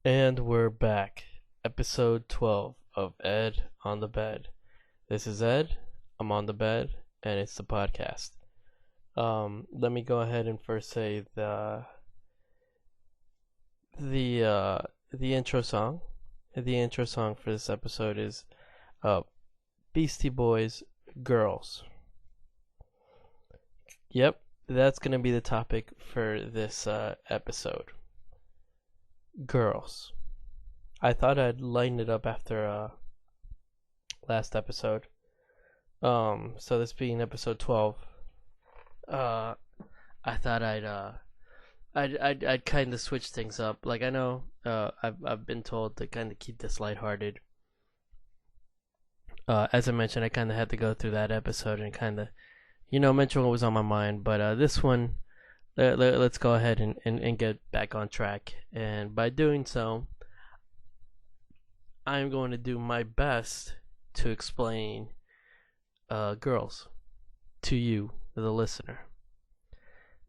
And we're back. Episode 12 of Ed on the Bed. This is Ed. I'm on the bed, and it's the podcast. Let me go ahead and first say the uh the intro song. The intro song for this episode is Beastie Boys Girls. Yep, that's gonna be the topic for this episode. Girls. I thought I'd lighten it up after last episode. So this being episode 12, uh, I thought I'd kind of switch things up. Like I know, I've been told to kind of keep this lighthearted. As I mentioned, I kind of had to go through that episode and kind of, mention what was on my mind. But this one, let's go ahead and get back on track. And by doing so, I'm going to do my best to explain girls to you, the listener.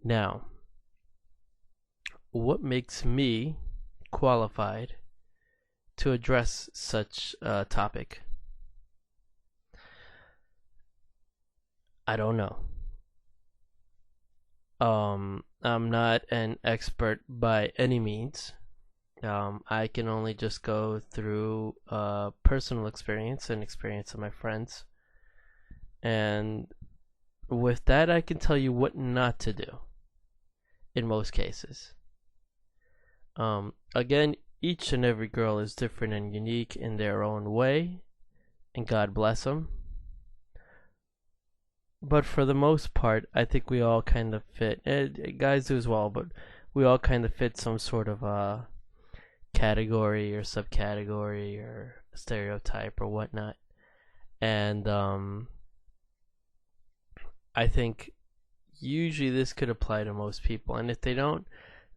Now, what makes me qualified to address such a topic? I don't know. I'm not an expert by any means. I can only just go through personal experience and experience of my friends. And with that, I can tell you what not to do in most cases. Again, each and every girl is different and unique in their own way, and God bless them. But for the most part, I think we all kind of fit. Guys do as well, but we all kind of fit some sort of category or subcategory or stereotype or whatnot. And I think usually this could apply to most people. And if they don't,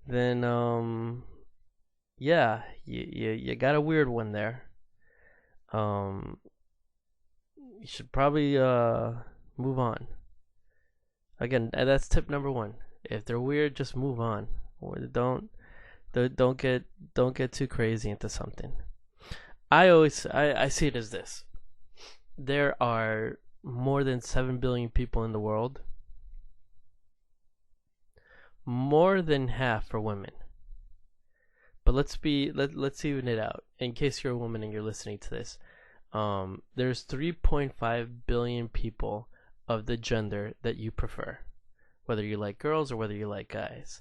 then yeah, you got a weird one there. You should probably move on. Again, that's tip number one. If they're weird, just move on. Or don't get too crazy into something. I see it as this. There are more than 7 billion people in the world. More than half are women. But let's even it out. In case you're a woman and you're listening to this, there's 3.5 billion people of the gender that you prefer, whether you like girls or whether you like guys.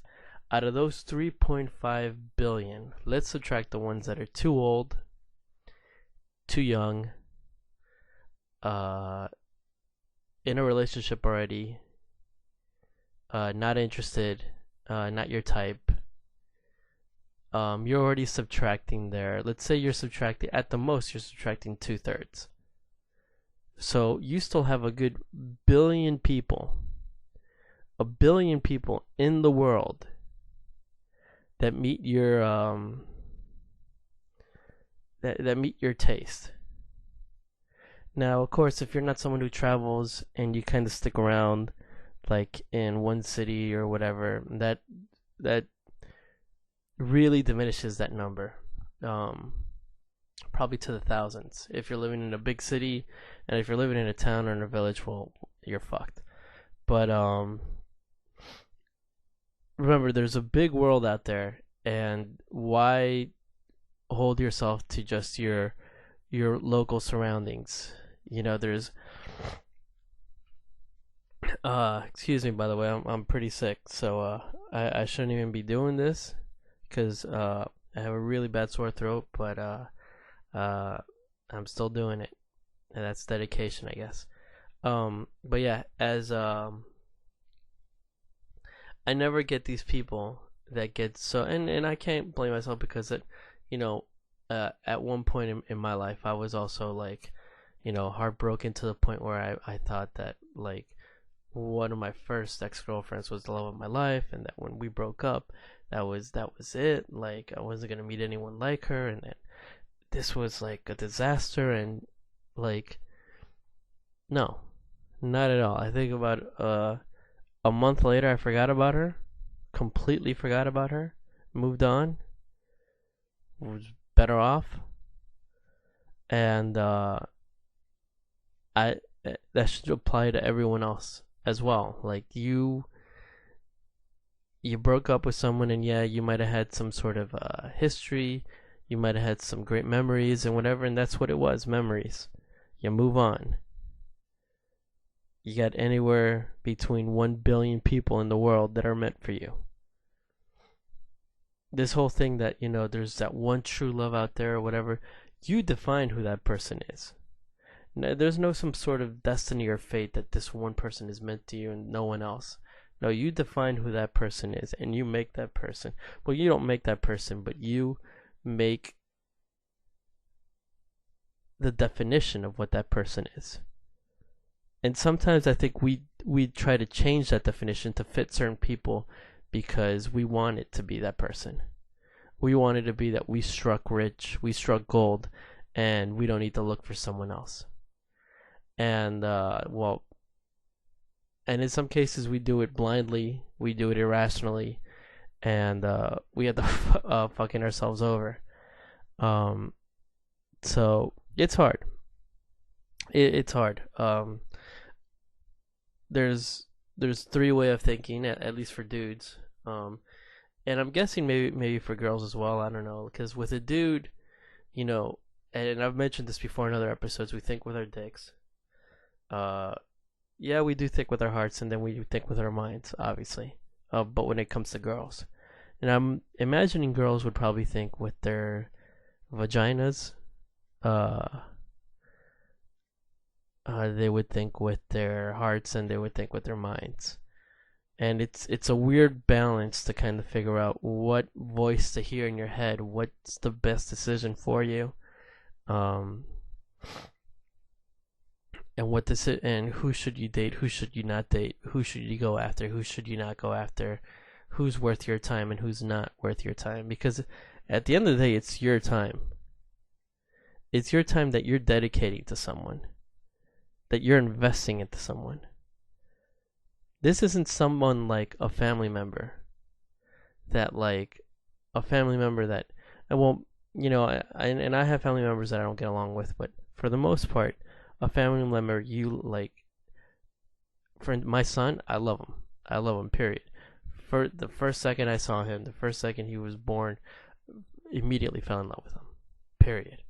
Out of those 3.5 billion, let's subtract the ones that are too old, too young, in a relationship already, not interested, not your type. You're already subtracting there. Let's say you're subtracting, at the most, you're subtracting 2/3. So you still have a good billion people, a billion people in the world that meet your that meet your taste. Now, of course, if you're not someone who travels and you kind of stick around, like in one city or whatever, that really diminishes that number. Probably to the thousands. If you're living in a big city, and if you're living in a town or in a village, well, you're fucked. But remember, there's a big world out there, and why hold yourself to just your local surroundings? There's excuse me, by the way, I'm pretty sick, so I shouldn't even be doing this because I have a really bad sore throat, but I'm still doing it, and that's dedication, I guess. But yeah, as I never get these people that get so, and I can't blame myself because at one point in my life, I was also like, heartbroken to the point where I thought that like one of my first ex-girlfriends was the love of my life, and that when we broke up, that was it. Like I wasn't gonna meet anyone like her, and that this was like a disaster, and like no, not at all. I think about a month later, I forgot about her, completely forgot about her, moved on. was better off, and I that should apply to everyone else as well. Like you broke up with someone, and yeah, you might have had some sort of history, you might have had some great memories and whatever, and that's what it was, memories. You move on. You got anywhere between 1 billion people in the world that are meant for you. This whole thing that, there's that one true love out there or whatever, you define who that person is. There's no some sort of destiny or fate that this one person is meant to you and no one else. No, you define who that person is, and you make that person. Well, you don't make that person, but you make the definition of what that person is. And sometimes I think we try to change that definition to fit certain people because we want it to be that person. We want it to be that we struck rich, we struck gold, and we don't need to look for someone else. And and in some cases we do it blindly, we do it irrationally, and we have to fucking ourselves over. So it's hard. It's hard. There's three way of thinking, at least for dudes. And I'm guessing maybe for girls as well. I don't know, because with a dude, and I've mentioned this before in other episodes, we think with our dicks. Yeah, we do think with our hearts, and then we think with our minds, obviously. But when it comes to girls, and I'm imagining girls would probably think with their vaginas. They would think with their hearts, and they would think with their minds. And it's a weird balance to kind of figure out what voice to hear in your head, what's the best decision for you, and and who should you date, who should you not date, who should you go after, who should you not go after, who's worth your time and who's not worth your time. Because at the end of the day, it's your time. It's your time that you're dedicating to someone, that you're investing into someone. This isn't someone like a family member that I won't, and I have family members that I don't get along with, but for the most part, a family member for my son, I love him, period. For the first second I saw him, the first second he was born, immediately fell in love with him, period.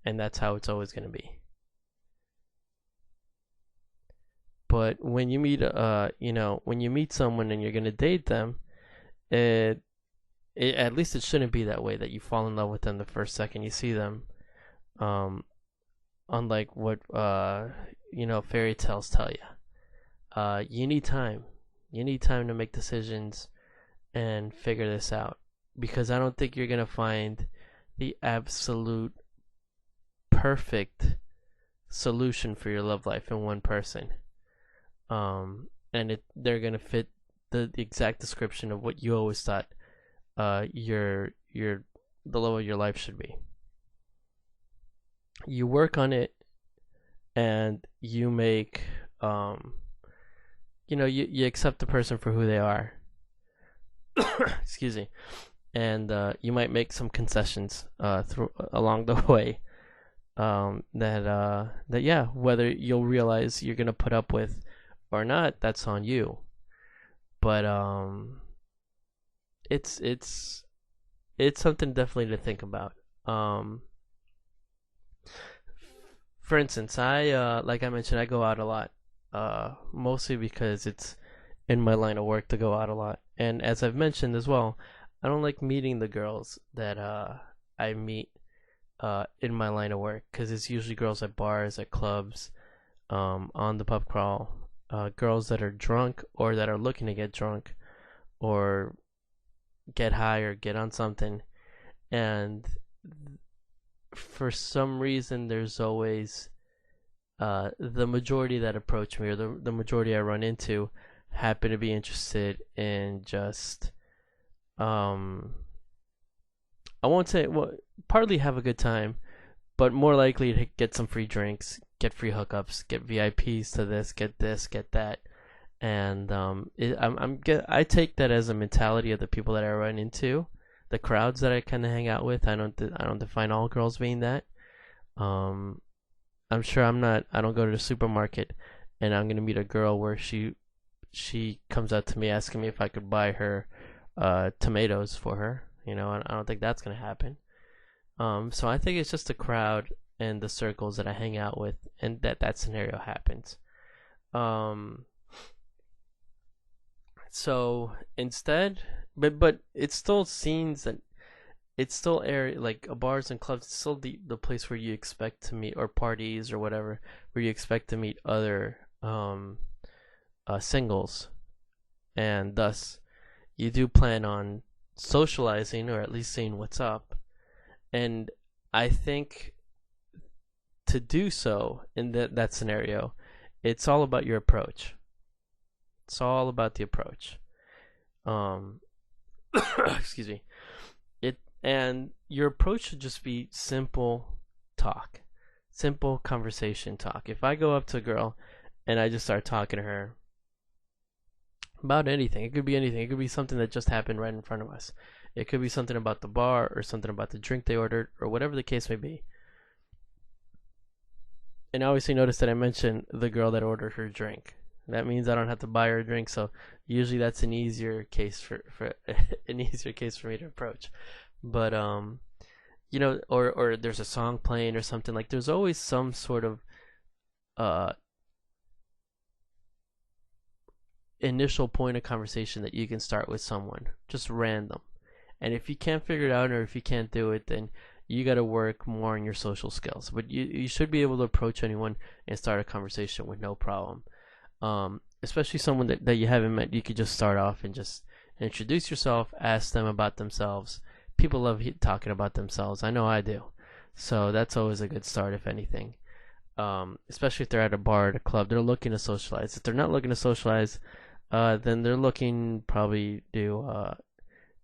And that's how it's always going to be. But when you meet someone and you're gonna date them, at least it shouldn't be that way, that you fall in love with them the first second you see them. Unlike what fairy tales tell you. You need time. You need time to make decisions and figure this out, because I don't think you're gonna find the absolute perfect solution for your love life in one person. And they're gonna fit the exact description of what you always thought the love of your life should be. You work on it, and you make you accept the person for who they are. Excuse me. And you might make some concessions along the way, that whether you'll realize you're gonna put up with or not, that's on you. But it's something definitely to think about. For instance, I like I mentioned, I go out a lot, mostly because it's in my line of work to go out a lot. And as I've mentioned as well, I don't like meeting the girls that I meet in my line of work, because it's usually girls at bars, at clubs, on the pub crawl. Girls that are drunk, or that are looking to get drunk, or get high, or get on something. And for some reason, there's always the majority that approach me, or the majority I run into, happen to be interested in just I won't say, well, partly have a good time, but more likely to get some free drinks, get free hookups, get VIPs to this, get that. And I take that as a mentality of the people that I run into, the crowds that I kind of hang out with. I don't define all girls being that. Um, I'm sure I'm not. I don't go to the supermarket and I'm gonna meet a girl where she comes out to me asking me if I could buy her tomatoes for her. You know, I don't think that's gonna happen. So I think it's just the crowd and the circles that I hang out with, and that scenario happens. Um, so instead, but it's still scenes that it's still area like bars and clubs. It's still the place where you expect to meet, or parties or whatever, where you expect to meet other singles, and thus you do plan on socializing or at least seeing what's up. And I think to do so in that scenario, it's all about your approach. It's all about the approach. Um, excuse me. And your approach should just be simple talk, simple conversation talk. If I go up to a girl and I just start talking to her about anything, it could be anything. It could be something that just happened right in front of us. It could be something about the bar or something about the drink they ordered or whatever the case may be. And obviously notice that I mentioned the girl that ordered her drink. That means I don't have to buy her a drink, so usually that's an easier case for an easier case for me to approach. But you know, or there's a song playing or something, like there's always some sort of uh initial point of conversation that you can start with someone, just random. And if you can't figure it out, or if you can't do it, then you got to work more on your social skills. But you should be able to approach anyone and start a conversation with no problem. Especially someone that you haven't met. You could just start off and just introduce yourself, ask them about themselves. People love talking about themselves. I know I do. So that's always a good start, if anything. Especially if they're at a bar, at a club, they're looking to socialize. If they're not looking to socialize, then they're looking probably to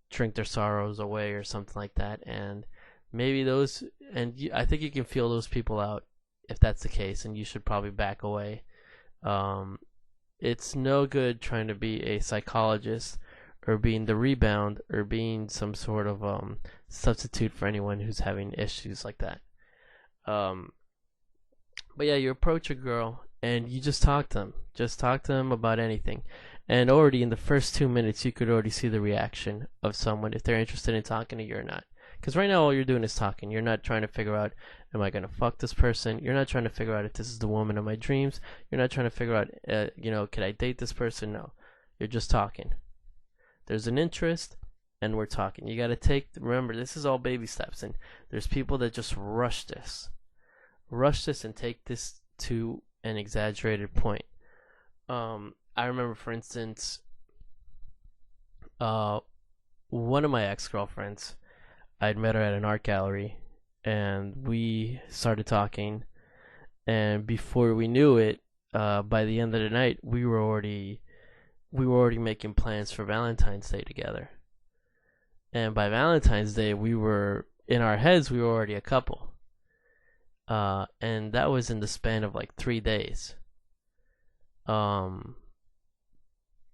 drink their sorrows away or something like that. And maybe those, and I think you can feel those people out if that's the case, and you should probably back away. It's no good trying to be a psychologist or being the rebound or being some sort of substitute for anyone who's having issues like that. But yeah, you approach a girl and you just talk to them. Just talk to them about anything. And already in the first 2 minutes, you could already see the reaction of someone if they're interested in talking to you or not. Because right now, all you're doing is talking. You're not trying to figure out, am I going to fuck this person? You're not trying to figure out if this is the woman of my dreams. You're not trying to figure out, can I date this person? No. You're just talking. There's an interest, and we're talking. You got to remember, this is all baby steps. And there's people that just rush this and take this to an exaggerated point. I remember, for instance, one of my ex-girlfriends, I'd met her at an art gallery, and we started talking, and before we knew it, by the end of the night, we were already making plans for Valentine's Day together. And by Valentine's Day, in our heads, we were already a couple. And that was in the span of like 3 days.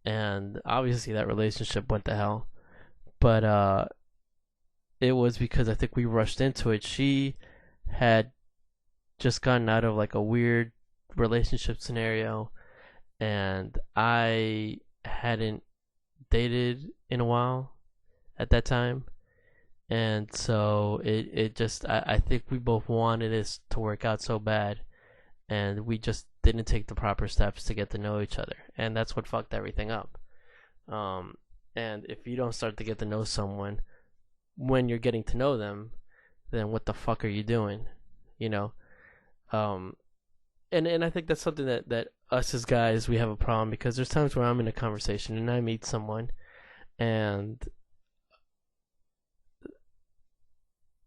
And obviously that relationship went to hell. But it was because I think we rushed into it. She had just gotten out of like a weird relationship scenario, and I hadn't dated in a while at that time. And so it just, I think we both wanted this to work out so bad, and we just didn't take the proper steps to get to know each other, and that's what fucked everything up. And if you don't start to get to know someone when you're getting to know them, then what the fuck are you doing? You know? And I think that's something that us as guys, we have a problem, because there's times where I'm in a conversation and I meet someone, and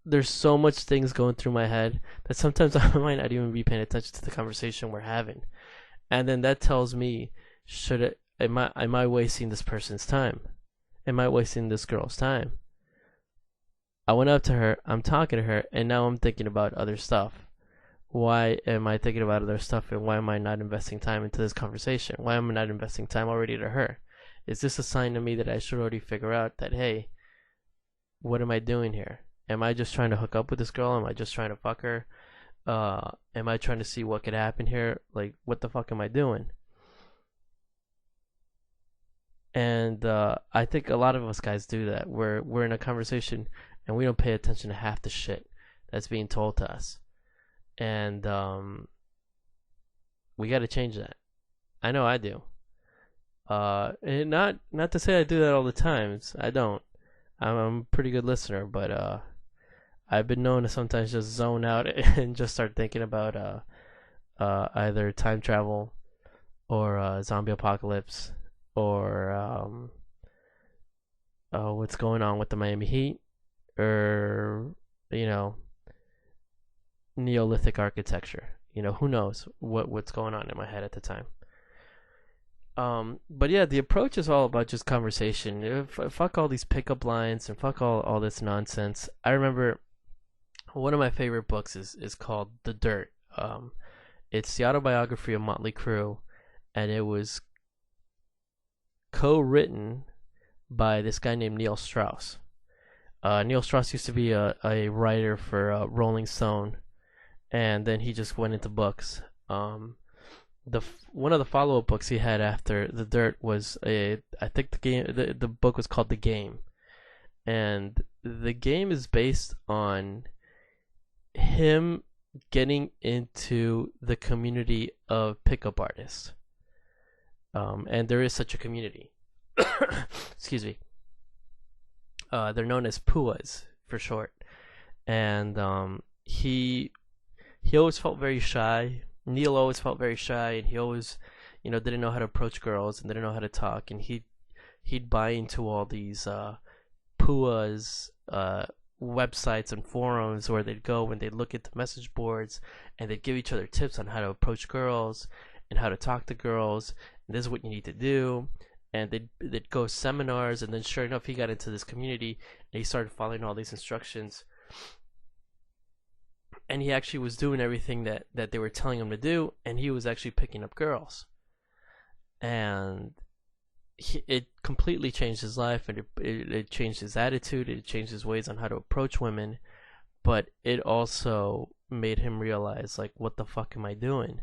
there's so much things going through my head that sometimes I might not even be paying attention to the conversation we're having. And then that tells me, am I wasting this person's time? Am I wasting this girl's time? I went up to her, I'm talking to her, and now I'm thinking about other stuff. Why am I thinking about other stuff, and why am I not investing time into this conversation? Why am I not investing time already to her? Is this a sign to me that I should already figure out that, hey, what am I doing here? Am I just trying to hook up with this girl? Am I just trying to fuck her? Am I trying to see what could happen here? Like, what the fuck am I doing? And I think a lot of us guys do that. We're in a conversation and we don't pay attention to half the shit that's being told to us, and we got to change that. I know I do. And not to say I do that all the times. I don't. I'm a pretty good listener, but I've been known to sometimes just zone out and just start thinking about either time travel or zombie apocalypse or what's going on with the Miami Heat or you know Neolithic architecture. Who knows what's going on in my head at the time. But yeah, the approach is all about just conversation. Fuck all these pickup lines and fuck all this nonsense. I remember one of my favorite books is called The Dirt. It's the autobiography of Motley Crue, and it was co-written by this guy named Neil Strauss. Neil Strauss used to be a writer for Rolling Stone, and then he just went into books. One of the follow-up books he had after The Dirt was I think the book was called The Game, and The Game is based on him getting into the community of pickup artists, and there is such a community. Excuse me. They're known as PUAs for short, and he always felt very shy. Neil always felt very shy, and he always, didn't know how to approach girls and didn't know how to talk, and he'd buy into all these PUAs websites and forums where they'd go and they'd look at the message boards and they'd give each other tips on how to approach girls and how to talk to girls, and this is what you need to do. And they'd go seminars, and then sure enough, he got into this community and he started following all these instructions. And he actually was doing everything that they were telling him to do, and he was actually picking up girls. And it completely changed his life, and it changed his attitude, it changed his ways on how to approach women, but it also made him realize, like, what the fuck am I doing?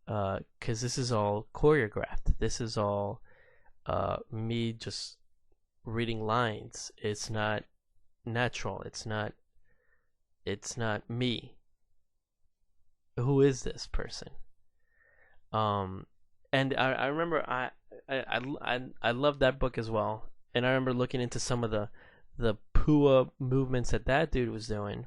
Because this is all choreographed. This is all me just reading lines. It's not natural. It's not me. Who is this person? And I remember I loved that book as well. And I remember looking into some of the PUA movements that dude was doing.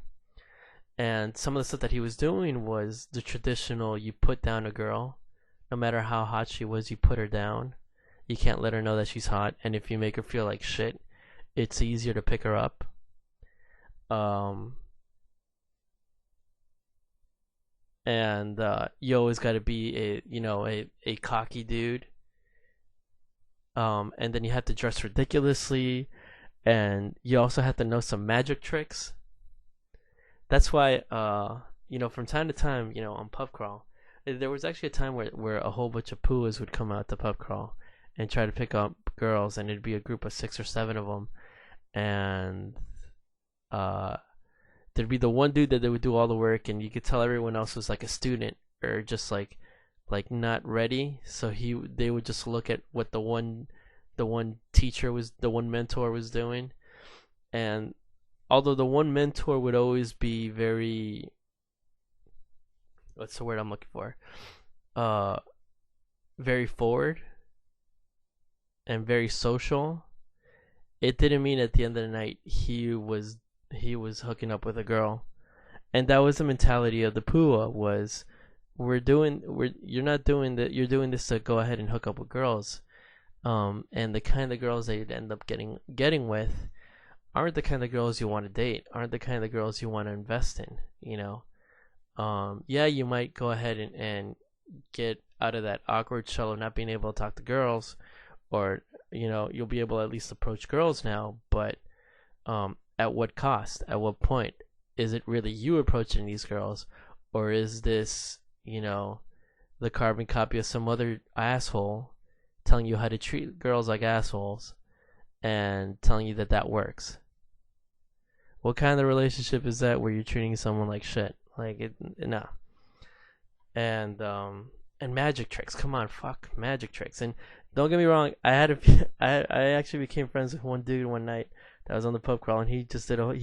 And some of the stuff that he was doing was the traditional, you put down a girl. No matter how hot she was, you put her down. You can't let her know that she's hot. And if you make her feel like shit, it's easier to pick her up. And you always got to be a cocky dude. And then you have to dress ridiculously, and you also have to know some magic tricks. That's why from time to time, on pub crawl, there was actually a time where a whole bunch of PUAs would come out to pub crawl and try to pick up girls, and it'd be a group of 6 or 7 of them, and there'd be the one dude that they would do all the work, and you could tell everyone else was like a student or just like not ready. So they would just look at what the one mentor was doing, and although the one mentor would always be very, what's the word I'm looking for? Very forward and very social. It didn't mean at the end of the night he was hooking up with a girl. And that was the mentality of the PUA, was you're doing this to go ahead and hook up with girls. And the kind of girls that you'd end up getting with aren't the kind of girls you want to date, aren't the kind of girls you want to invest in, Yeah, you might go ahead and get out of that awkward shell of not being able to talk to girls, or you'll be able to at least approach girls now, but at what cost? At what point? Is it really you approaching these girls, or is this the carbon copy of some other asshole telling you how to treat girls like assholes and telling you that works? What kind of relationship is that where you're treating someone like shit? Like no. And magic tricks. Come on, fuck magic tricks. And don't get me wrong, I had I actually became friends with one dude one night that was on the pub crawl, and he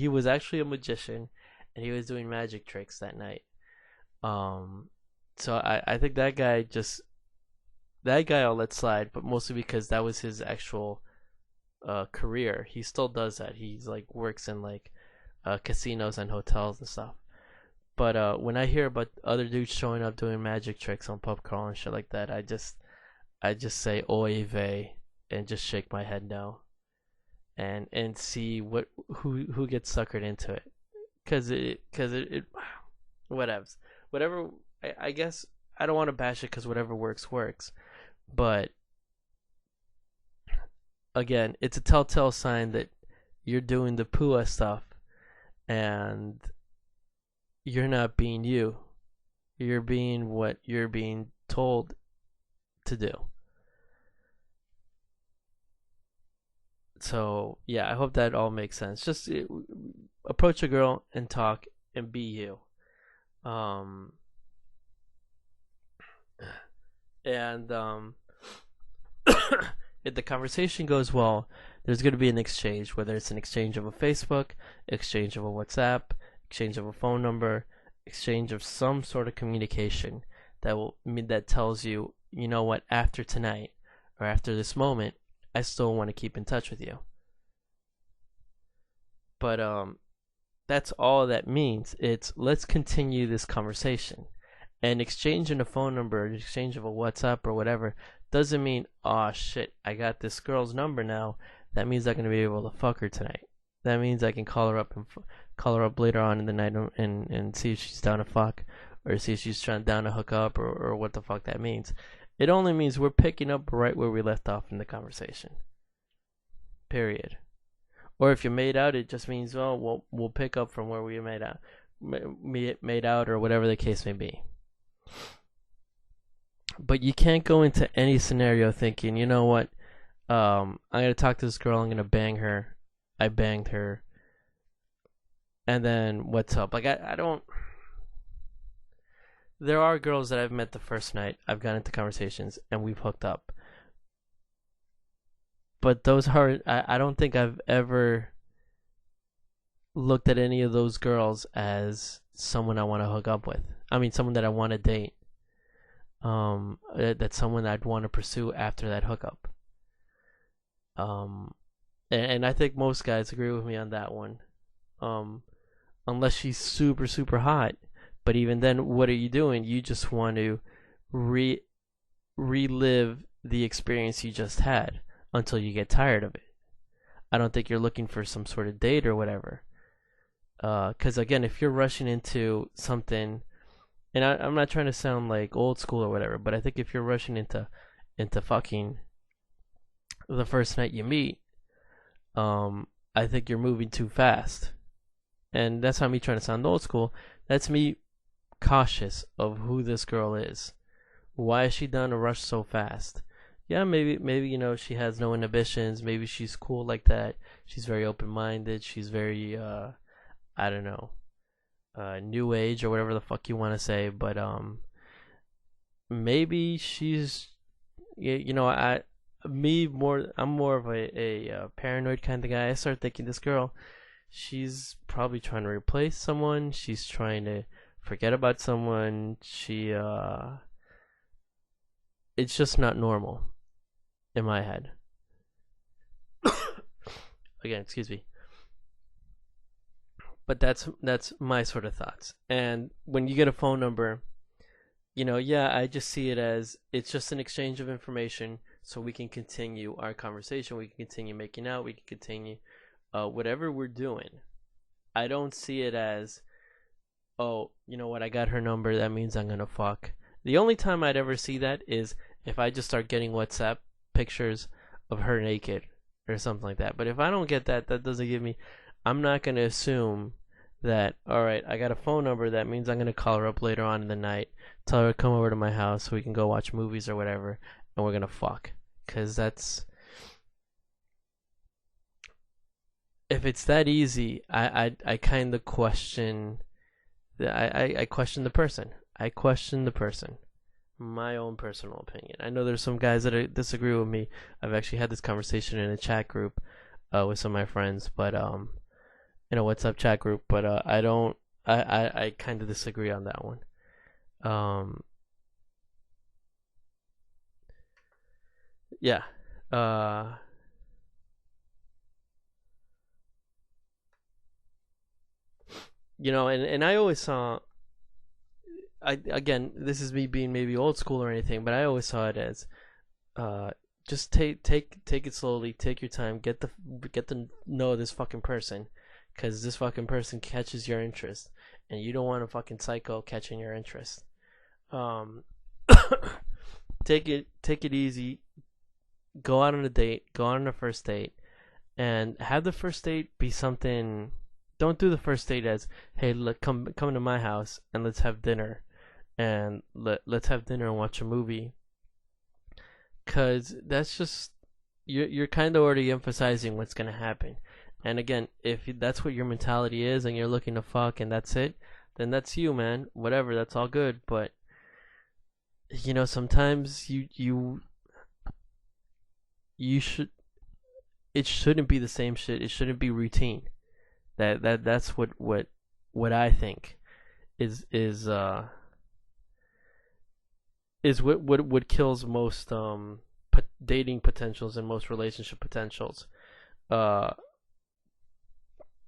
was actually a magician, and he was doing magic tricks that night. Um, so I think that guy I'll let slide, but mostly because that was his actual career. He still does that. He's like works in like casinos and hotels and stuff. But when I hear about other dudes showing up doing magic tricks on pub crawl and shit like that, I just say oy vey and just shake my head no, and see who gets suckered into it, it whatever. I guess I don't want to bash it because whatever works, but again, it's a telltale sign that you're doing the PUA stuff and you're not being you. You're being what you're being told to do. So, yeah, I hope that all makes sense. Just approach a girl and talk and be you. Um, and if the conversation goes well, there's going to be an exchange, whether it's an exchange of a Facebook, exchange of a WhatsApp, exchange of a phone number, exchange of some sort of communication that tells you, you know what, after tonight or after this moment, I still want to keep in touch with you. But that's all that means. It's let's continue this conversation. And exchanging a phone number, exchange of a WhatsApp or whatever, doesn't mean, oh shit, I got this girl's number now. That means I'm gonna be able to fuck her tonight. That means I can call her up and call her up later on in the night and see if she's down to fuck, or see if she's down to hook up, or what the fuck that means. It only means we're picking up right where we left off in the conversation. Period. Or if you're made out, it just means, well, we'll pick up from where we made out, or whatever the case may be. But you can't go into any scenario thinking, you know what, I'm gonna talk to this girl, I'm gonna bang her, I banged her, and then what's up? Like I don't. There are girls that I've met the first night, I've gotten into conversations, and we've hooked up. But those are, I don't think I've ever looked at any of those girls as someone I want to hook up with. I mean, someone that I want to date. That's someone I'd want to pursue after that hookup. And I think most guys agree with me on that one. Unless she's super, super hot. But even then, what are you doing? You just want to relive the experience you just had until you get tired of it. I don't think you're looking for some sort of date or whatever. Because again, if you're rushing into something, and I'm not trying to sound like old school or whatever, but I think if you're rushing into fucking the first night you meet, I think you're moving too fast. And that's not me trying to sound old school. That's me cautious of who this girl is. Why is she done to rush so fast? Yeah, maybe you know, she has no inhibitions. Maybe she's cool like that. She's very open-minded. She's very I don't know, new age or whatever the fuck you want to say. But maybe she's, you know, I'm more of a paranoid kind of guy. I start thinking this girl, she's probably trying to replace someone. She's trying to forget about someone. It's just not normal in my head. Again, excuse me. But that's my sort of thoughts. And when you get a phone number, you know, yeah, I just see it as it's just an exchange of information so we can continue our conversation, we can continue making out, we can continue whatever we're doing. I don't see it as, oh, you know what, I got her number, that means I'm gonna fuck. The only time I'd ever see that is if I just start getting WhatsApp pictures of her naked or something like that. But if I don't get that, that doesn't give me, I'm not going to assume that, alright, I got a phone number, that means I'm going to call her up later on in the night, tell her to come over to my house so we can go watch movies or whatever, and we're going to fuck. Because that's, if it's that easy, I kind of question. I question the person. I question the person. My own personal opinion. I know there's some guys that disagree with me. I've actually had this conversation in a chat group with some of my friends, but in a WhatsApp chat group. But I don't. I kind of disagree on that one. Um, yeah. Uh, and I always saw. I again, this is me being maybe old school or anything, but I always saw it as uh, just take it slowly, take your time, get to know this fucking person, because this fucking person catches your interest, and you don't want a fucking psycho catching your interest. Um, take it easy. Go out on a date. Go out on a first date, and have the first date be something. Don't do the first date as, hey, come to my house and let's have dinner, and let's have dinner and watch a movie, cause that's just you're kind of already emphasizing what's gonna happen. And again, if that's what your mentality is and you're looking to fuck and that's it, then that's you, man. Whatever, that's all good. But sometimes you should it shouldn't be the same shit. It shouldn't be routine. That's what I think is is uh is what kills most dating potentials and most relationship potentials. Uh,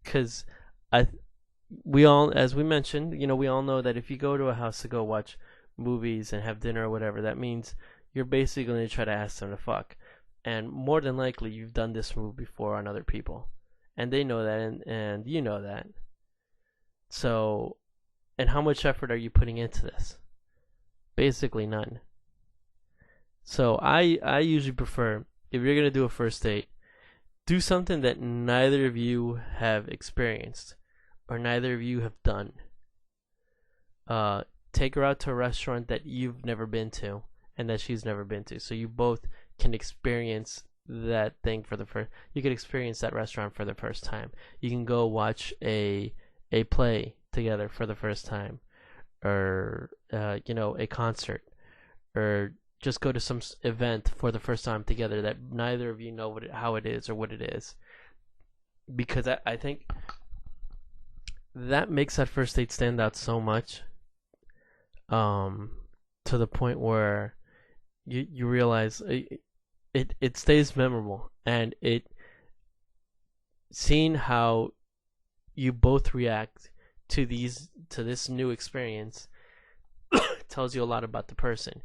Cause I we all, as we mentioned, we all know that if you go to a house to go watch movies and have dinner or whatever, that means you're basically going to try to ask them to fuck. And more than likely, you've done this move before on other people, and they know that, and you know that. So, and how much effort are you putting into this? Basically none. So I usually prefer, if you're gonna do a first date, do something that neither of you have experienced or neither of you have done. Uh, Take her out to a restaurant that you've never been to and that she's never been to, so you both can experience that thing for the first. You can experience that restaurant for the first time. You can go watch a play together for the first time, or a concert, or just go to some event for the first time together that neither of you know how it is or what it is. Because I think that makes that first date stand out so much, um, to the point where you realize it stays memorable, and it seeing how you both react to this new experience tells you a lot about the person,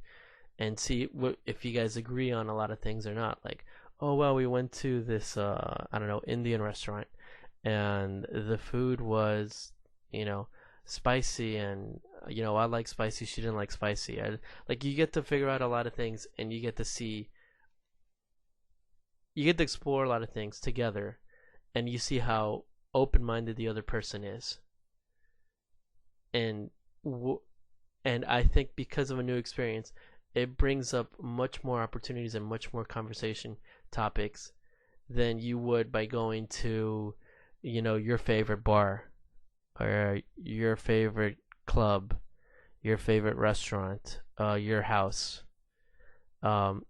and see if you guys agree on a lot of things or not. Like, oh well, we went to this I don't know, Indian restaurant, and the food was spicy, and I like spicy, she didn't like spicy. Like, you get to figure out a lot of things, and you get to explore a lot of things together, and you see how open-minded the other person is. And and I think because of a new experience, it brings up much more opportunities and much more conversation topics than you would by going to, your favorite bar, or your favorite club, your favorite restaurant, your house.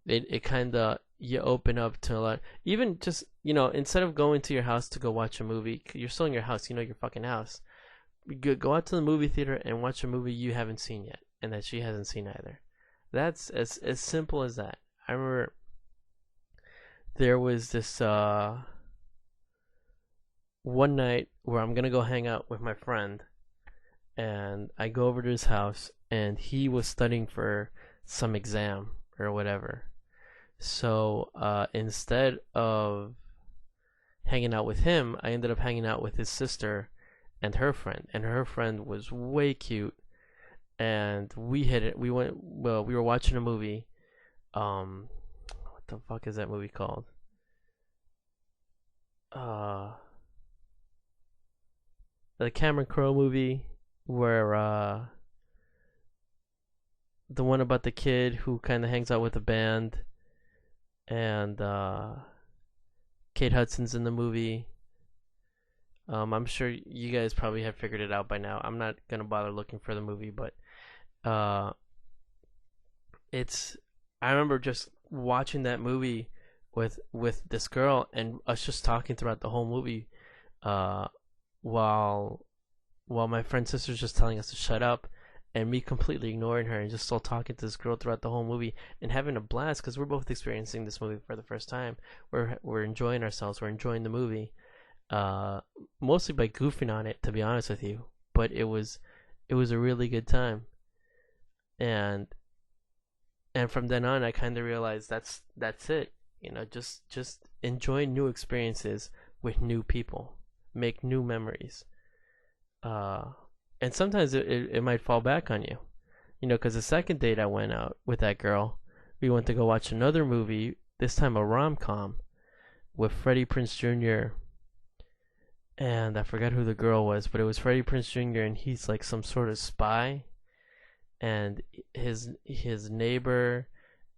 It kind of, you open up to a lot. Even just, instead of going to your house to go watch a movie, you're still in your house, your fucking house. Go out to the movie theater and watch a movie you haven't seen yet and that she hasn't seen either. That's as simple as that. I remember there was this one night where I'm gonna go hang out with my friend, and I go over to his house, and he was studying for some exam or whatever. So instead of hanging out with him, I ended up hanging out with his sister and her friend. And her friend was way cute, and we hit it. We were watching a movie. What the fuck is that movie called? The Cameron Crowe movie, where the one about the kid who kind of hangs out with the band, and Kate Hudson's in the movie. I'm sure you guys probably have figured it out by now. I'm not gonna bother looking for the movie, but uh, it's. I remember just watching that movie with this girl and us just talking throughout the whole movie, uh, while my friend's sister's just telling us to shut up, and me completely ignoring her and just still talking to this girl throughout the whole movie and having a blast because we're both experiencing this movie for the first time. We're enjoying ourselves. We're enjoying the movie, uh, mostly by goofing on it, to be honest with you. But it was a really good time, and from then on, I kind of realized that's it. Just enjoy new experiences with new people, make new memories. Uh, and sometimes it might fall back on you, because the second date I went out with that girl, we went to go watch another movie. This time a rom com with Freddie Prinze Jr. and I forgot who the girl was, but it was Freddie Prinze Jr. and he's like some sort of spy, and his neighbor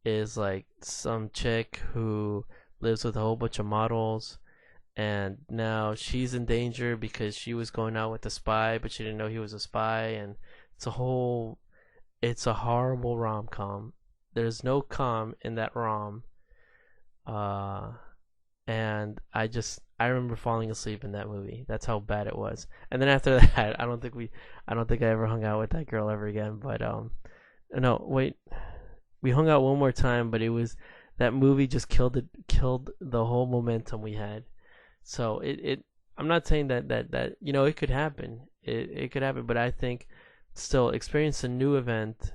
is like some chick who lives with a whole bunch of models, and now she's in danger because she was going out with the spy but she didn't know he was a spy, and it's a horrible rom-com. There's no calm in that rom. uh and I remember falling asleep in that movie. That's how bad it was. And then after that, I don't think I ever hung out with that girl ever again. But no, wait, we hung out one more time, but it was that movie just killed the whole momentum we had. So it I'm not saying that it could happen. It could happen, but I think still experience a new event.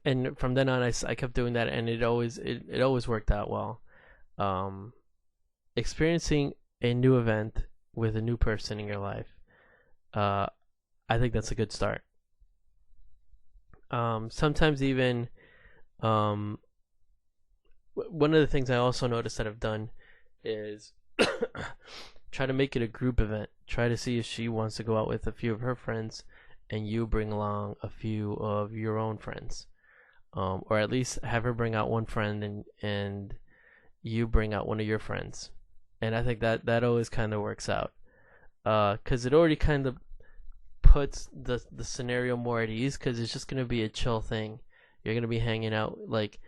And from then on, I kept doing that, and it always worked out well. Um, Experiencing a new event with a new person in your life, uh, I think that's a good start. Sometimes even, um, one of the things I also noticed that I've done is try to make it a group event. Try to see if she wants to go out with a few of her friends, and you bring along a few of your own friends, or at least have her bring out one friend, and you bring out one of your friends. And I think that always kind of works out, because it already kind of puts the scenario more at ease, because it's just gonna be a chill thing. You're gonna be hanging out. Like,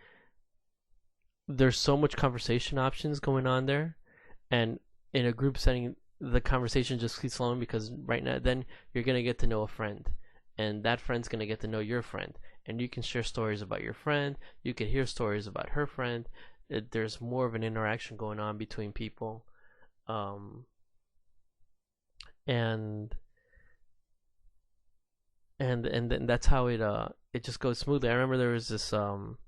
there's so much conversation options going on there, and in a group setting, the conversation just keeps flowing because right now, then you're gonna get to know a friend, and that friend's gonna get to know your friend, and you can share stories about your friend. You can hear stories about her friend. There's more of an interaction going on between people, um, and and then that's how it just goes smoothly. I remember there's this one,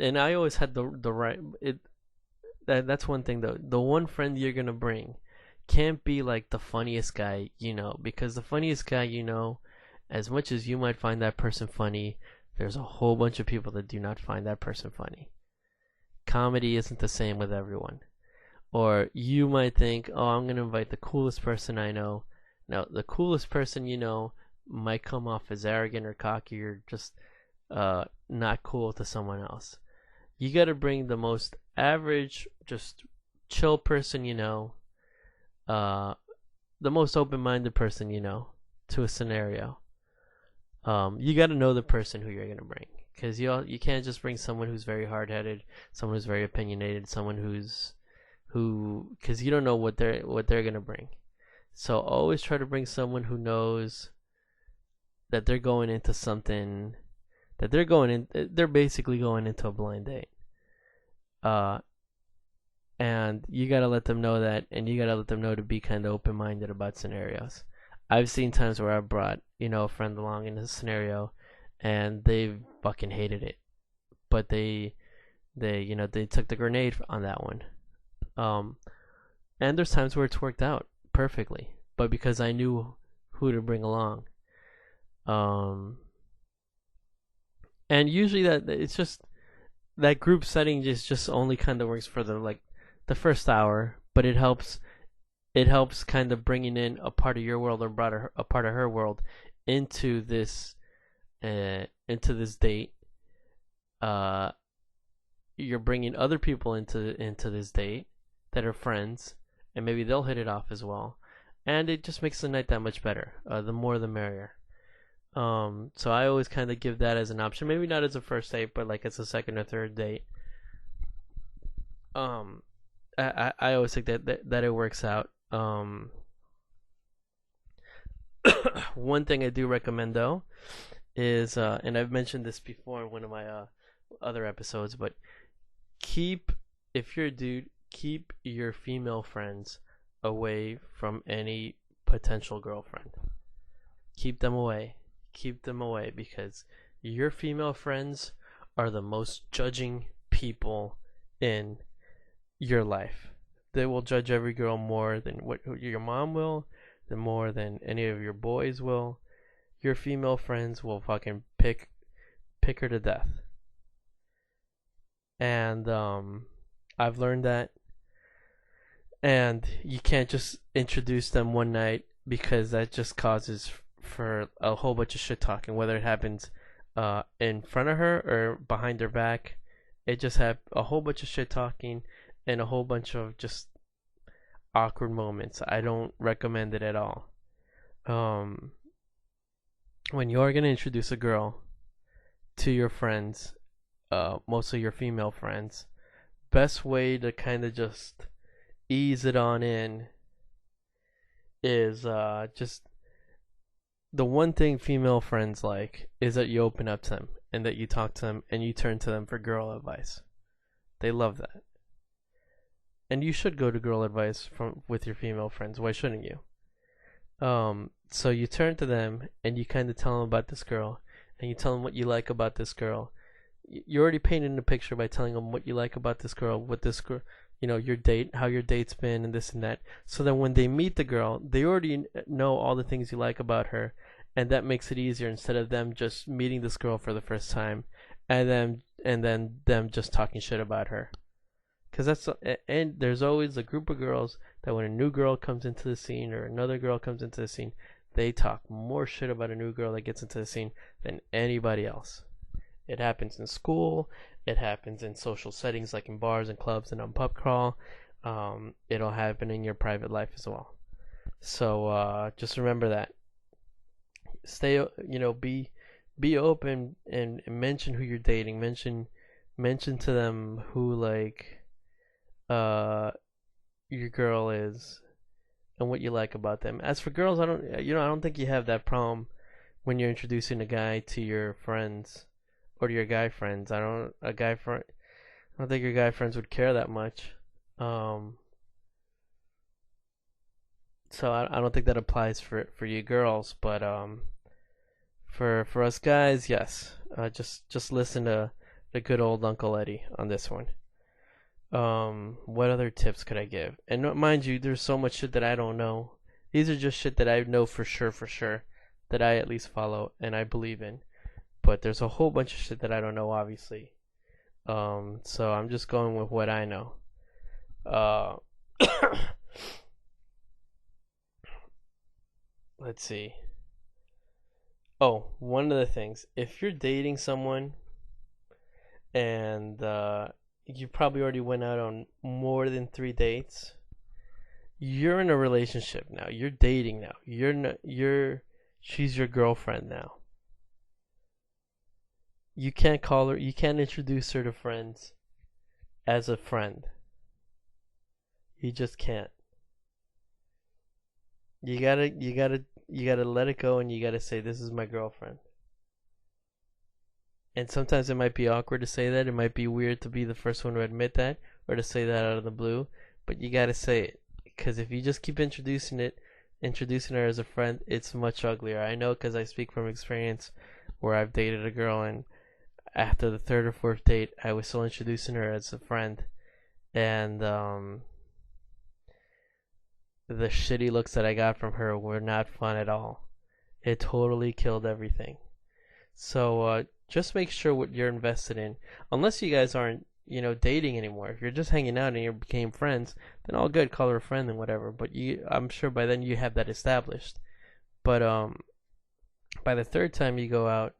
and I always had the right it that's one thing though. The one friend you're gonna bring can't be like the funniest guy, because the funniest guy, as much as you might find that person funny, there's a whole bunch of people that do not find that person funny. Comedy isn't the same with everyone. Or you might think, oh, I'm gonna invite the coolest person I know. Now, the coolest person you know might come off as arrogant or cocky or just not cool to someone else. You gotta bring the most average, just chill person you know, uh, the most open-minded person you know, to a scenario. You got to know the person who you're gonna bring, because you can't just bring someone who's very hard-headed, someone who's very opinionated, someone because you don't know what they're gonna bring. So always try to bring someone who knows that they're going into something, that they're basically going into a blind date. Uh, and you gotta let them know that, and you gotta let them know to be kind of open-minded about scenarios. I've seen times where I brought, a friend along in a scenario, and they fucking hated it, but they took the grenade on that one. Um, and there's times where it's worked out perfectly, but because I knew who to bring along. Um, and usually that it's just that group setting just only kind of works for the first hour, but it helps kind of bringing in a part of your world or a part of her world into this date. you're bringing other people into this date that are friends, and maybe they'll hit it off as well, and it just makes the night that much better. The more the merrier. So I always kind of give that as an option. Maybe not as a first date, but like as a second or third date. Um, I always think that it works out. One thing I do recommend though is, and I've mentioned this before in one of my other episodes, but keep if you're a dude, keep your female friends away from any potential girlfriend. Keep them away. Keep them away because your female friends are the most judging people in your life. They will judge every girl more than what your mom will, than more than any of your boys will. Your female friends will fucking pick her to death. And I've learned that. And you can't just introduce them one night because that just causes for a whole bunch of shit talking, whether it happens in front of her or behind her back. It just had a whole bunch of shit talking and a whole bunch of just awkward moments. I don't recommend it at all. When you are going to introduce a girl to your friends, mostly your female friends, best way to kind of just ease it on in is just the one thing female friends like is that you open up to them and that you talk to them and you turn to them for girl advice. They love that. And you should go to girl advice with your female friends. Why shouldn't you? So you turn to them and you kind of tell them about this girl and you tell them what you like about this girl. You're already painting a picture by telling them what you like about this girl, what this girl, your date, how your date's been, and this and that. So that when they meet the girl, they already know all the things you like about her, and that makes it easier instead of them just meeting this girl for the first time, and then them just talking shit about her. Because there's always a group of girls that when a new girl comes into the scene or another girl comes into the scene, they talk more shit about a new girl that gets into the scene than anybody else. It happens in school. It happens in social settings like in bars and clubs and on pub crawl. It'll happen in your private life as well. So just remember that. Stay, be open and mention who you're dating. Mention to them who your girl is and what you like about them. As for girls, I don't think you have that problem when you're introducing a guy to your friends or to your guy friends. I don't think your guy friends would care that much. So I don't think that applies for you girls, but for us guys, yes. Just listen to the good old Uncle Eddie on this one. What other tips could I give? And mind you, there's so much shit that I don't know. These are just shit that I know for sure, that I at least follow and I believe in. But there's a whole bunch of shit that I don't know, obviously. So I'm just going with what I know. Let's see. Oh, one of the things. If you're dating someone and you probably already went out on more than 3 dates, you're in a relationship now. You're dating now. She's your girlfriend now. You can't introduce her to friends as a friend. You just can't. You gotta let it go and you gotta say, this is my girlfriend. And sometimes it might be awkward to say that. It might be weird to be the first one to admit that or to say that out of the blue. But you gotta say it. Because if you just keep introducing her as a friend, it's much uglier. I know because I speak from experience where I've dated a girl and after the 3rd or 4th date, I was still introducing her as a friend. And the shitty looks that I got from her were not fun at all. It totally killed everything. So just make sure what you're invested in. Unless you guys aren't, dating anymore. If you're just hanging out and you became friends, then all good, call her a friend and whatever. But I'm sure by then you have that established. But by the 3rd time you go out,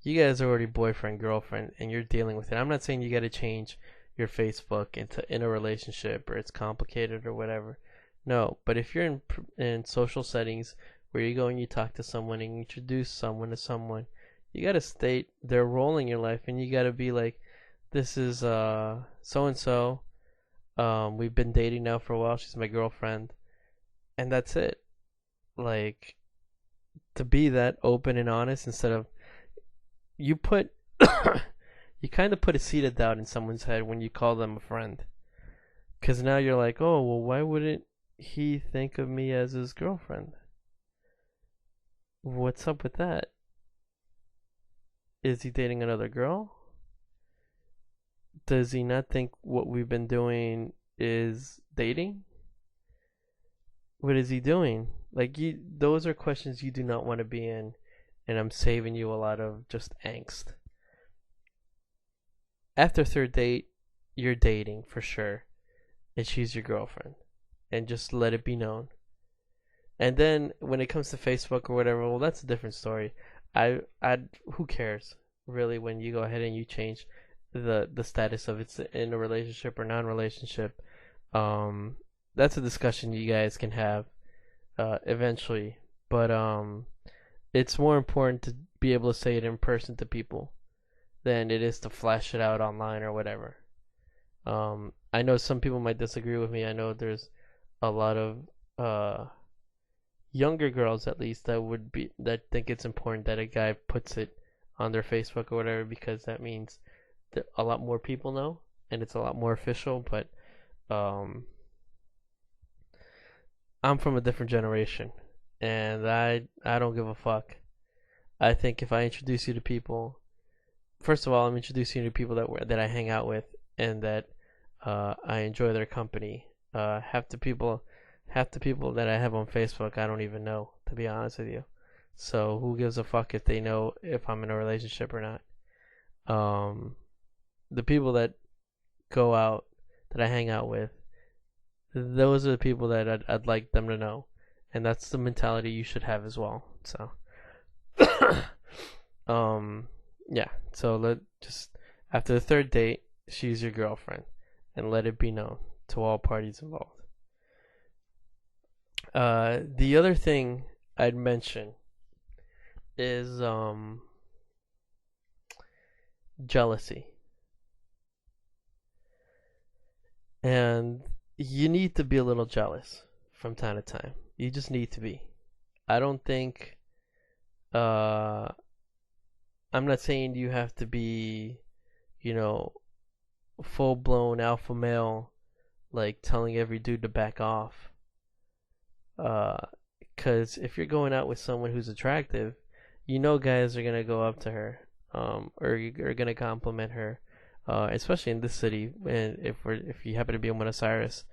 you guys are already boyfriend, girlfriend, and you're dealing with it. I'm not saying you got to change your Facebook into in a relationship or it's complicated or whatever. No, but if you're in social settings where you go and you talk to someone and introduce someone to someone, you gotta state their role in your life, and you gotta be like, this is so and so. We've been dating now for a while. She's my girlfriend, and that's it. Like, to be that open and honest instead of you put you kind of put a seed of doubt in someone's head when you call them a friend, because now you're like, oh well, why wouldn't he think of me as his girlfriend? What's up with that? Is he dating another girl? Does he not think what we've been doing is dating? What is he doing? Like, those are questions you do not want to be in, and I'm saving you a lot of just angst. After third date, you're dating for sure, and she's your girlfriend, and just let it be known. And then when it comes to Facebook or whatever, well, that's a different story. Who cares really when you go ahead and you change the status of it's in a relationship or non-relationship. That's a discussion you guys can have eventually, but it's more important to be able to say it in person to people than it is to flash it out online or whatever. I know some people might disagree with me. I know there's a lot of younger girls, at least, that think it's important that a guy puts it on their Facebook or whatever, because that means that a lot more people know and it's a lot more official. But I'm from a different generation, and I don't give a fuck. I think if I introduce you to people, first of all, I'm introducing you to people that I hang out with and that I enjoy their company. Half the people that I have on Facebook I don't even know, to be honest with you. So who gives a fuck if they know if I'm in a relationship or not? The people that go out, that I hang out with, those are the people that I'd like them to know, and that's the mentality you should have as well. So, yeah. So after the third date, she's your girlfriend, and let it be known to all parties involved. The other thing I'd mention is jealousy. And you need to be a little jealous from time to time. You just need to be. I don't think I'm not saying you have to be, full blown alpha male, like telling every dude to back off. Because if you're going out with someone who's attractive, guys are gonna go up to her, or you're gonna compliment her, especially in this city. And if you happen to be in Buenos Aires,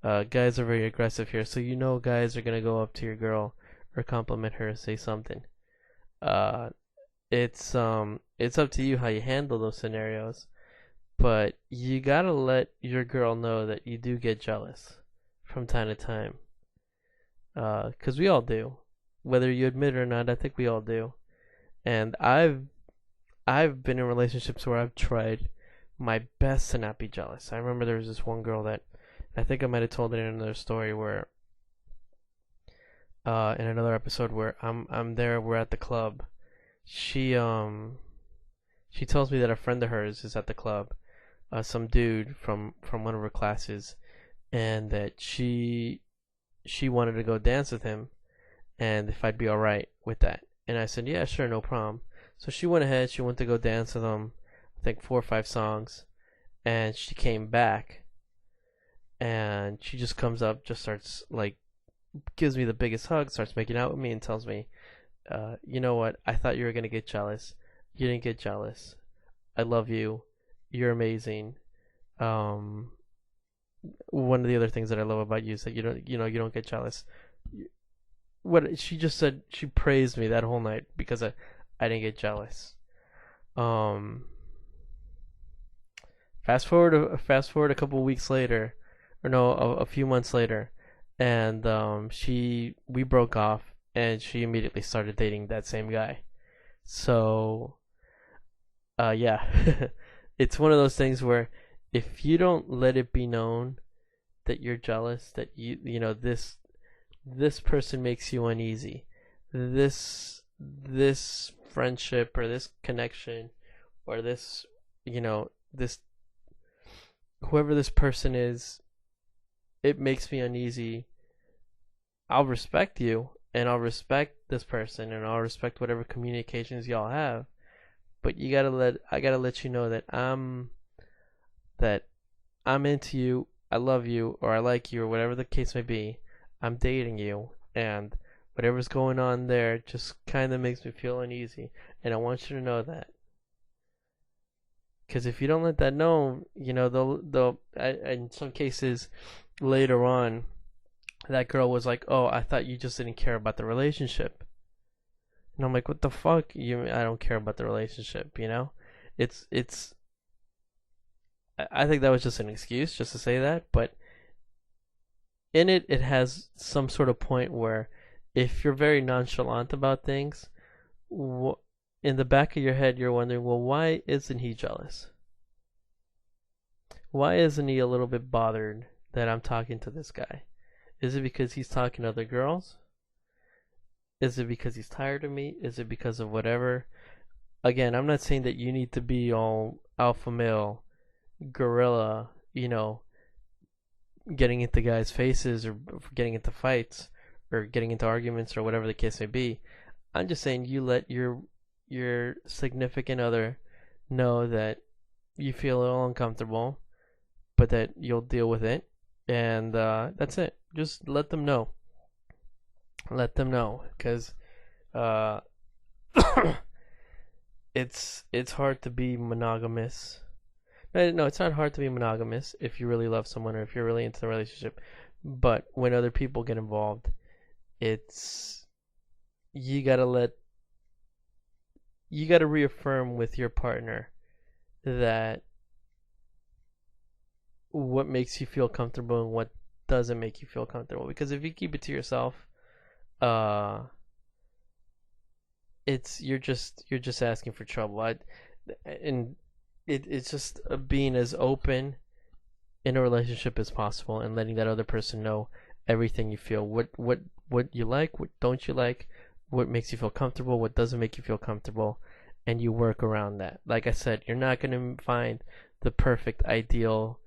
guys are very aggressive here, so guys are gonna go up to your girl or compliment her, say something. It's up to you how you handle those scenarios, but you gotta let your girl know that you do get jealous from time to time. 'Cause we all do, whether you admit it or not. I think we all do. And I've been in relationships where I've tried my best to not be jealous. I remember there was this one girl that I think I might have told it in another story where, in another episode where I'm there, we're at the club. She tells me that a friend of hers is at the club, some dude from one of her classes, and that she wanted to go dance with him, and if I'd be alright with that. And I said, yeah, sure, no problem. So she went ahead, she went to go dance with him, I think 4 or 5 songs, and she came back, and she just comes up, just starts, gives me the biggest hug, starts making out with me, and tells me, you know what, I thought you were going to get jealous. You didn't get jealous. I love you. You're amazing. One of the other things that I love about you is that you don't get jealous. What she just said, she praised me that whole night because I didn't get jealous. Fast forward a couple weeks later, or no, a few months later, and we broke off, and she immediately started dating that same guy. So, yeah, it's one of those things where if you don't let it be known that you're jealous, that you know this person makes you uneasy, this friendship or this connection or this, this, whoever this person is, it makes me uneasy. I'll respect you and I'll respect this person and I'll respect whatever communications y'all have, but I gotta let you know that I'm into you, I love you, or I like you, or whatever the case may be. I'm dating you, and whatever's going on there just kind of makes me feel uneasy, and I want you to know that. Because if you don't let that know, in some cases later on, that girl was like, "Oh, I thought you just didn't care about the relationship," and I'm like, "What the fuck? I don't care about the relationship." It's. I think that was just an excuse just to say that, but in it has some sort of point where if you're very nonchalant about things, in the back of your head you're wondering, well, why isn't he jealous? Why isn't he a little bit bothered that I'm talking to this guy? Is it because he's talking to other girls? Is it because he's tired of me? Is it because of whatever? Again, I'm not saying that you need to be all alpha male, gorilla, getting into guys' faces or getting into fights or getting into arguments or whatever the case may be. I'm just saying you let your significant other know that you feel a little uncomfortable, but that you'll deal with it, and that's it. Just let them know. Let them know, because uh, it's hard to be monogamous. No, it's not hard to be monogamous if you really love someone or if you're really into the relationship. But when other people get involved, it's you gotta reaffirm with your partner that what makes you feel comfortable and what doesn't make you feel comfortable. Because if you keep it to yourself, uh, you're just asking for trouble. And it's just being as open in a relationship as possible and letting that other person know everything you feel. What you like, what don't you like, what makes you feel comfortable, what doesn't make you feel comfortable, and you work around that. Like I said, you're not going to find the perfect ideal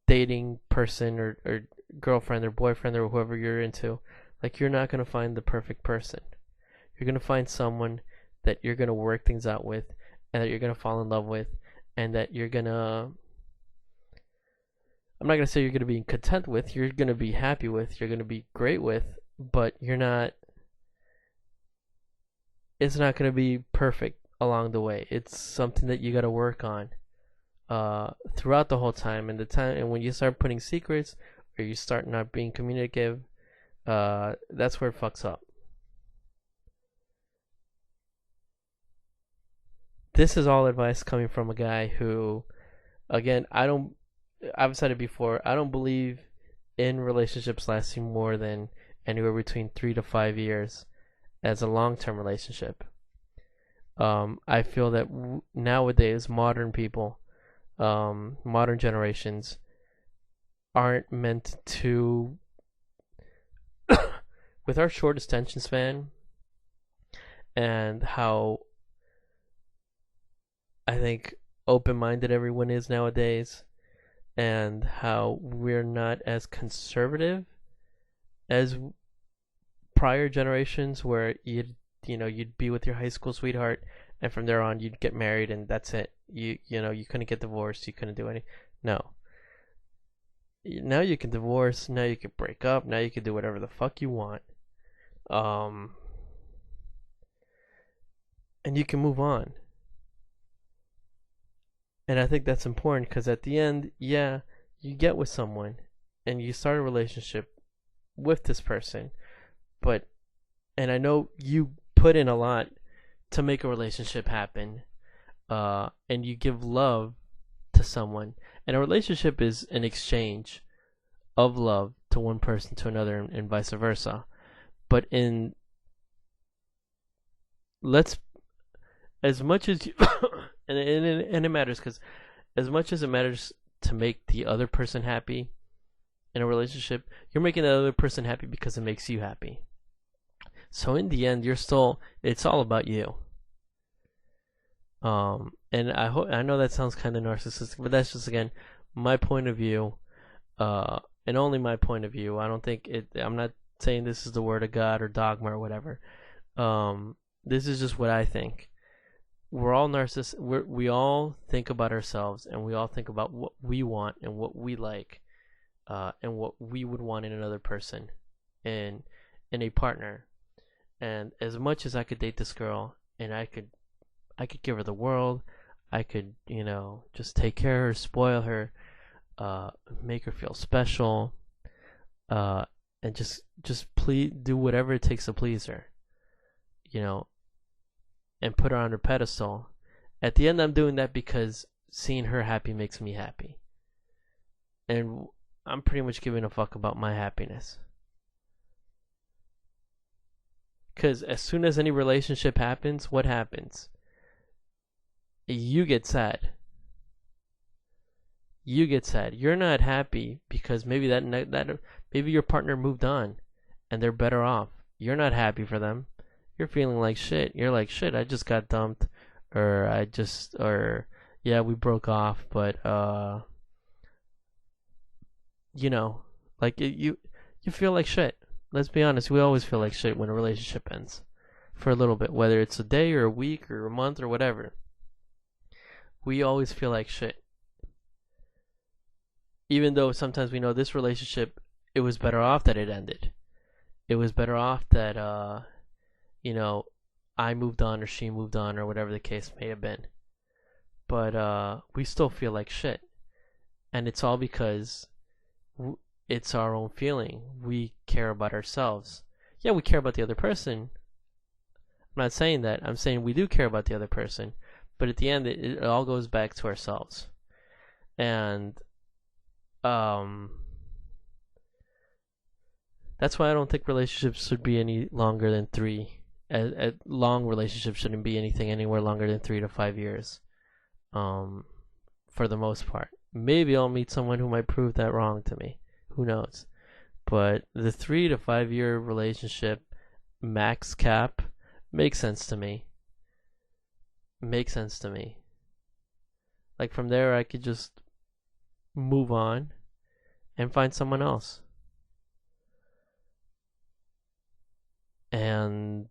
dating person or girlfriend or boyfriend or whoever you're into. Like, you're not going to find the perfect person. You're going to find someone that you're going to work things out with and that you're going to fall in love with and that you're going to, I'm not going to say you're going to be content with, you're going to be happy with, you're going to be great with, but it's not going to be perfect along the way. It's something that you got to work on throughout the whole time. And when you start putting secrets or you start not being communicative, that's where it fucks up. This is all advice coming from a guy who, again, I've said it before, I don't believe in relationships lasting more than anywhere between 3 to 5 years as a long-term relationship. I feel that nowadays, modern people, modern generations, aren't meant to, with our short attention span and how I think open-minded everyone is nowadays, and how we're not as conservative as prior generations, where you'd be with your high school sweetheart, and from there on you'd get married, and that's it. You couldn't get divorced. You couldn't do anything. No. Now you can divorce. Now you can break up. Now you can do whatever the fuck you want. And you can move on. And I think that's important because at the end, yeah, you get with someone and you start a relationship with this person, and I know you put in a lot to make a relationship happen, and you give love to someone, and a relationship is an exchange of love to one person to another and vice versa. But as much as you, and it matters, because as much as it matters to make the other person happy in a relationship, you're making the other person happy because it makes you happy. So in the end, it's all about you. And I know that sounds kind of narcissistic, but that's just, again, my point of view, and only my point of view. I'm not saying this is the word of God or dogma or whatever. This is just what I think. We're all narcissists. We all think about ourselves, and we all think about what we want and what we like, and what we would want in another person, in a partner. And as much as I could date this girl, and I could give her the world, I could, just take care of her, spoil her, make her feel special, and just do whatever it takes to please her, and put her on her pedestal. At the end, I'm doing that because seeing her happy makes me happy. And I'm pretty much giving a fuck about my happiness. Because as soon as any relationship happens, what happens? You get sad. You're not happy because maybe maybe your partner moved on and they're better off. You're not happy for them. You're feeling like shit. You're like, shit, I just got dumped, or yeah, we broke off, but you feel like shit. Let's be honest, we always feel like shit when a relationship ends, for a little bit, whether it's a day or a week or a month or whatever. We always feel like shit. Even though sometimes we know this relationship, it was better off that it ended. It was better off that, I moved on or she moved on or whatever the case may have been. But we still feel like shit. And it's all because it's our own feeling. We care about ourselves. Yeah, we care about the other person. I'm not saying that. I'm saying we do care about the other person. But at the end, it all goes back to ourselves. And that's why I don't think relationships should be any longer than 3. Long relationships shouldn't be anything anywhere longer than 3 to 5 years. For the most part. Maybe I'll meet someone who might prove that wrong to me. Who knows? But the 3 to 5 year relationship max cap makes sense to me. Like from there, I could just move on and find someone else. And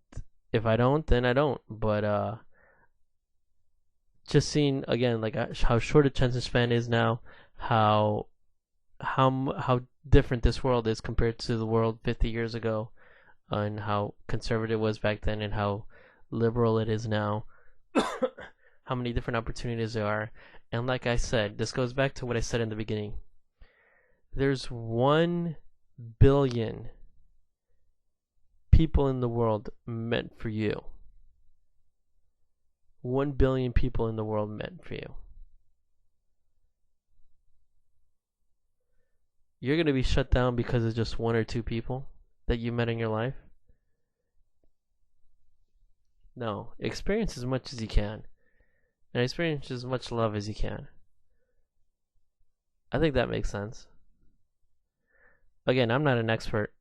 if I don't, then I don't. But just seeing again, like how short attention span is now, how different this world is compared to the world 50 years ago, and how conservative it was back then, and how liberal it is now. How many different opportunities there are. And like I said, this goes back to what I said in the beginning. There's 1 billion people in the world meant for you. 1 billion people in the world meant for you. You're going to be shut down because of just 1 or 2 people that you met in your life? No. Experience as much as you can. And experience as much love as you can. I think that makes sense. Again, I'm not an expert.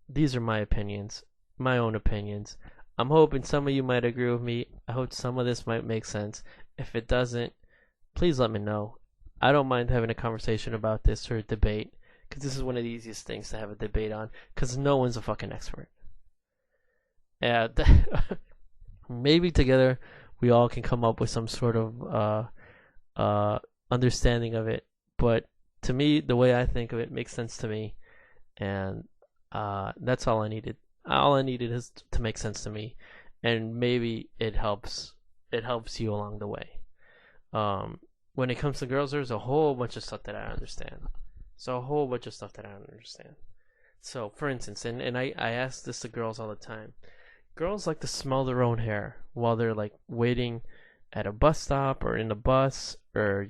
These are my opinions. My own opinions. I'm hoping some of you might agree with me. I hope some of this might make sense. If it doesn't, please let me know. I don't mind having a conversation about this or a debate, because this is one of the easiest things to have a debate on, because no one's a fucking expert. And maybe together we all can come up with some sort of understanding of it. But to me, the way I think of it makes sense to me, and that's all I needed. All I needed is to make sense to me, and maybe it helps you along the way. When it comes to girls, there's a whole bunch of stuff that I understand. So, for instance, and I ask this to girls all the time. Girls like to smell their own hair while they're like waiting at a bus stop or in the bus, or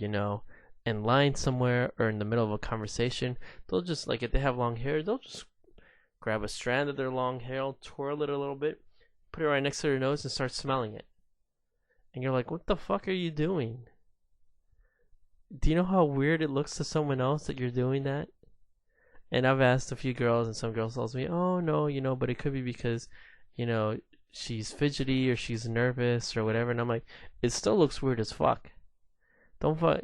in line somewhere, or in the middle of a conversation. They'll just, like, if they have long hair, they'll just grab a strand of their long hair, twirl it a little bit, put it right next to their nose, and start smelling it. And you're like, what the fuck are you doing? do you know how weird it looks to someone else that you're doing that? And I've asked a few girls, and some girls tells me, "Oh no, but it could be because, you know, she's fidgety or she's nervous or whatever." And I'm like, it still looks weird as fuck. Don't fuck,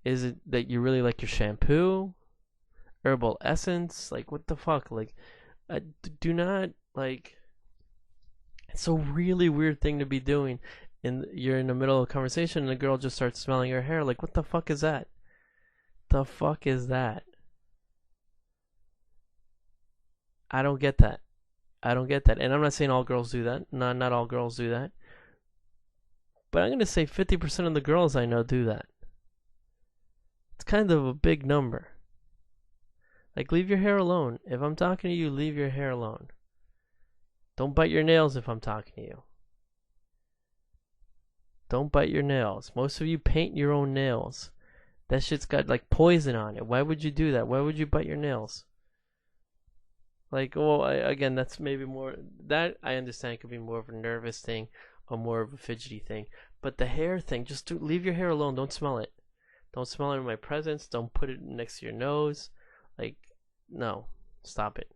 is it that you really like your shampoo, herbal essence? Like, what the fuck? Like, do not like. It's a really weird thing to be doing, and you're in the middle of a conversation, and the girl just starts smelling your hair. Like, what the fuck is that? The fuck is that? I don't get that. I don't get that. And I'm not saying all girls do that. Not all girls do that. But I'm going to say 50% of the girls I know do that. It's kind of a big number. Like, leave your hair alone. If I'm talking to you, leave your hair alone. Don't bite your nails if I'm talking to you. Don't bite your nails. Most of you paint your own nails. That shit's got like poison on it. Why would you do that? Why would you bite your nails? Like, well, again, that's maybe more, that I understand could be more of a nervous thing or more of a fidgety thing. But the hair thing, leave your hair alone. Don't smell it. Don't smell it in my presence. Don't put it next to your nose. Like, no, stop it.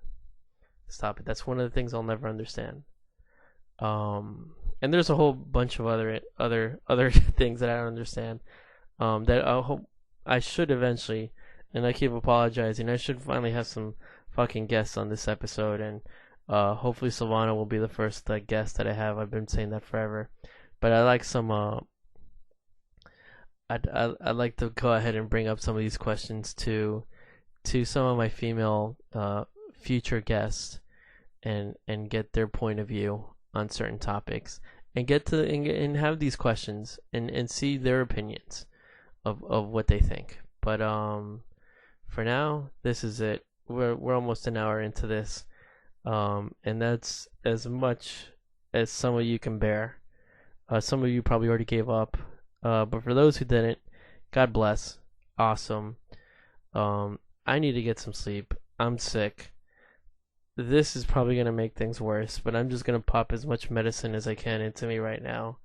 Stop it. That's one of the things I'll never understand. And there's a whole bunch of other things that I don't understand. That I hope I should eventually, and I keep apologizing. I should finally have some fucking guests on this episode, and hopefully Silvana will be the first guest that I have. I've been saying that forever, but I like some. I'd like to go ahead and bring up some of these questions to some of my female future guests, and get their point of view on certain topics, and get to and have these questions and see their opinions of what they think. But for now, this is it. We're almost an hour into this, and that's as much as some of you can bear. Some of you probably already gave up, but for those who didn't, God bless. Awesome. I need to get some sleep. I'm sick. This is probably gonna make things worse, but I'm just gonna pop as much medicine as I can into me right now,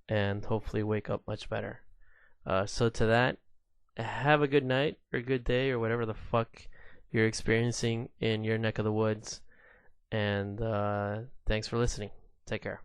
and hopefully wake up much better. So to that, have a good night or good day or whatever the fuck you're experiencing in your neck of the woods. And thanks for listening. Take care.